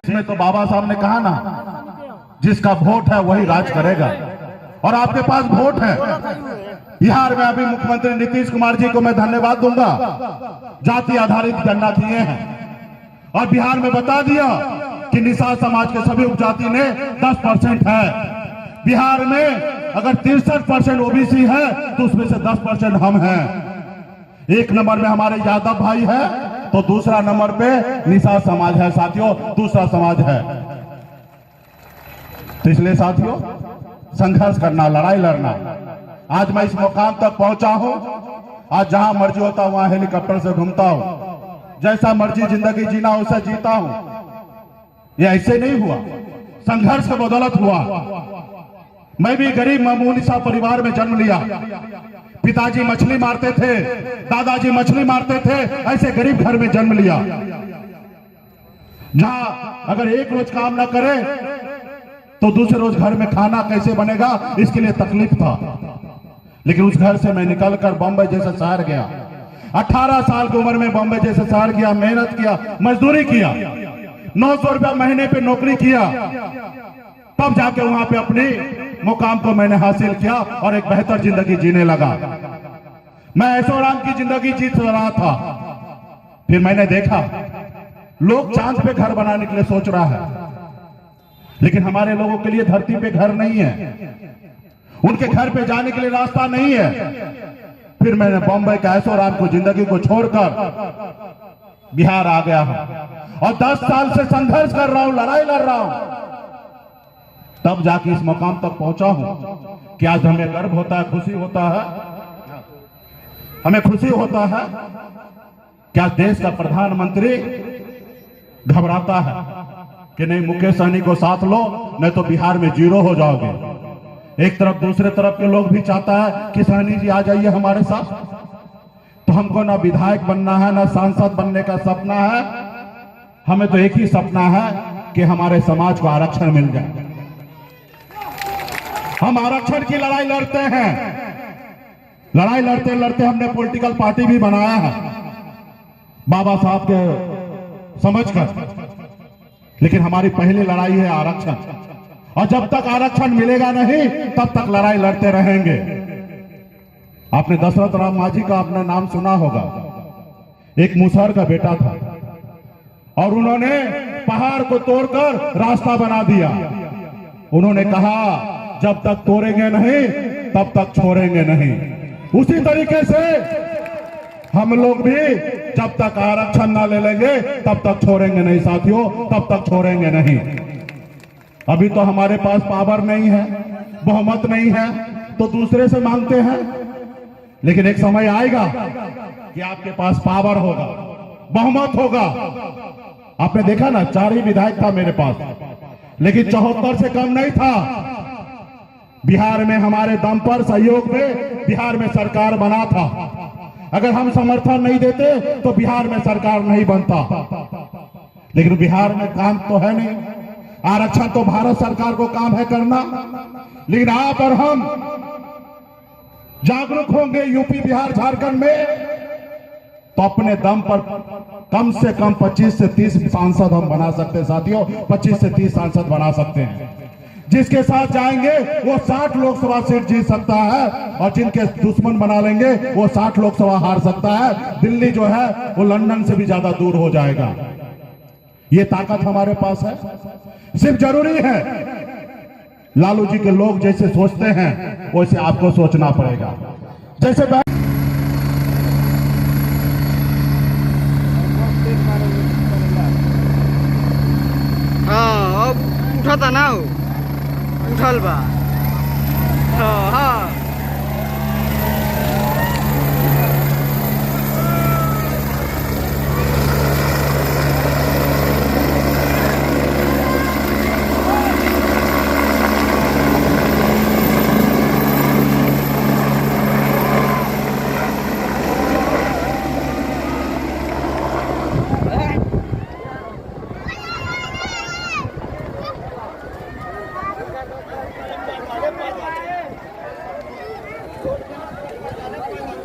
इसमें तो बाबा साहब ने कहा ना, जिसका वोट है वही राज करेगा, और आपके पास वोट है। बिहार में अभी मुख्यमंत्री नीतीश कुमार जी को मैं धन्यवाद दूंगा, जाति आधारित गणना किए हैं और बिहार में बता दिया कि निषाद समाज के सभी उपजाति ने 10% है। बिहार में अगर 63% ओबीसी है तो उसमें से 10% हम हैं। एक नंबर में हमारे यादव भाई है तो दूसरा नंबर पे निषाद समाज है साथियों, दूसरा समाज है। तो इसलिए साथियों संघर्ष करना, लड़ाई लड़ना। आज मैं इस मुकाम तक पहुंचा हूं। आज जहां मर्जी होता हूं वहां हेलीकॉप्टर से घूमता हूं, जैसा मर्जी जिंदगी जीना वैसा जीता हूं। ये ऐसे नहीं हुआ, संघर्ष के बदौलत हुआ। मैं भी गरीब मामूली सा परिवार में जन्म लिया। पिताजी मछली मारते थे, दादाजी मछली मारते थे, ऐसे गरीब घर में जन्म लिया जहां अगर एक रोज काम ना करे तो दूसरे रोज घर में खाना कैसे बनेगा, इसके लिए तकलीफ था। लेकिन उस घर से मैं निकलकर बॉम्बे जैसे शहर गया। 18 साल की उम्र में बॉम्बे जैसे शहर गया, मेहनत किया, मजदूरी किया, 900 रुपया महीने पे नौकरी किया, तब जाके वहां पे अपनी मुकाम को मैंने हासिल किया और एक बेहतर जिंदगी जीने लगा। मैं ऐशोआराम की जिंदगी जीत रहा था। फिर मैंने देखा लोग चांद पे घर बनाने के लिए सोच रहा है, लेकिन हमारे लोगों के लिए धरती पे घर नहीं है, उनके घर पे जाने के लिए रास्ता नहीं है। फिर मैंने बॉम्बे के ऐशोआराम को जिंदगी को छोड़कर बिहार आ गया हूं और 10 साल से संघर्ष कर रहा हूं, लड़ाई लड़ रहा हूं, तब जाके इस मुकाम तक पहुंचा हूं कि आज हमें गर्व होता है, खुशी होता है, हमें खुशी होता है कि आज देश का प्रधानमंत्री घबराता है कि नहीं मुकेश सहनी को साथ लो, नहीं तो बिहार में जीरो हो जाओगे। एक तरफ दूसरे तरफ के लोग भी चाहता है कि सहनी जी आ जाइए हमारे साथ। तो हमको ना विधायक बनना है, ना सांसद बनने का सपना है, हमें तो एक ही सपना है कि हमारे समाज को आरक्षण मिल जाए। हम आरक्षण की लड़ाई लड़ते हैं। लड़ाई लड़ते लड़ते हमने पॉलिटिकल पार्टी भी बनाया है बाबा साहब के समझकर, लेकिन हमारी पहली लड़ाई है आरक्षण, और जब तक आरक्षण मिलेगा नहीं तब तक लड़ाई लड़ते रहेंगे। आपने दशरथ राम मांझी का अपना नाम सुना होगा। एक मुसहर का बेटा था और उन्होंने पहाड़ को तोड़कर रास्ता बना दिया। उन्होंने कहा जब तक तोड़ेंगे नहीं तब तक छोड़ेंगे नहीं। उसी तरीके से हम लोग भी जब तक आरक्षण ना ले लेंगे तब तक छोड़ेंगे नहीं साथियों, तब तक छोड़ेंगे नहीं। अभी तो हमारे पास पावर नहीं है, बहुमत नहीं है, तो दूसरे से मांगते हैं। लेकिन एक समय आएगा कि आपके पास पावर होगा, बहुमत होगा। आपने देखा ना 4 ही विधायक था मेरे पास, लेकिन 74 से कम नहीं था। बिहार में हमारे दम पर, सहयोग में बिहार में सरकार बना था। अगर हम समर्थन नहीं देते तो बिहार में सरकार नहीं बनता। लेकिन बिहार में काम तो है नहीं, आरक्षण तो भारत सरकार को काम है करना। लेकिन आप और हम जागरूक होंगे यूपी, बिहार, झारखंड में, तो अपने दम पर कम से कम 25 से 30 सांसद हम बना सकते हैं साथियों, 25 से 30 सांसद बना सकते हैं। जिसके साथ जाएंगे वो 60 लोकसभा सीट जीत सकता है, और जिनके दुश्मन बना लेंगे वो 60 लोकसभा हार सकता है। दिल्ली जो है वो लंदन से भी ज्यादा दूर हो जाएगा। ये ताकत हमारे पास है। सिर्फ जरूरी है लालू जी के लोग जैसे सोचते हैं वैसे आपको सोचना पड़ेगा। जैसे अब उठा था ना, उठल बा। हाँ हाँ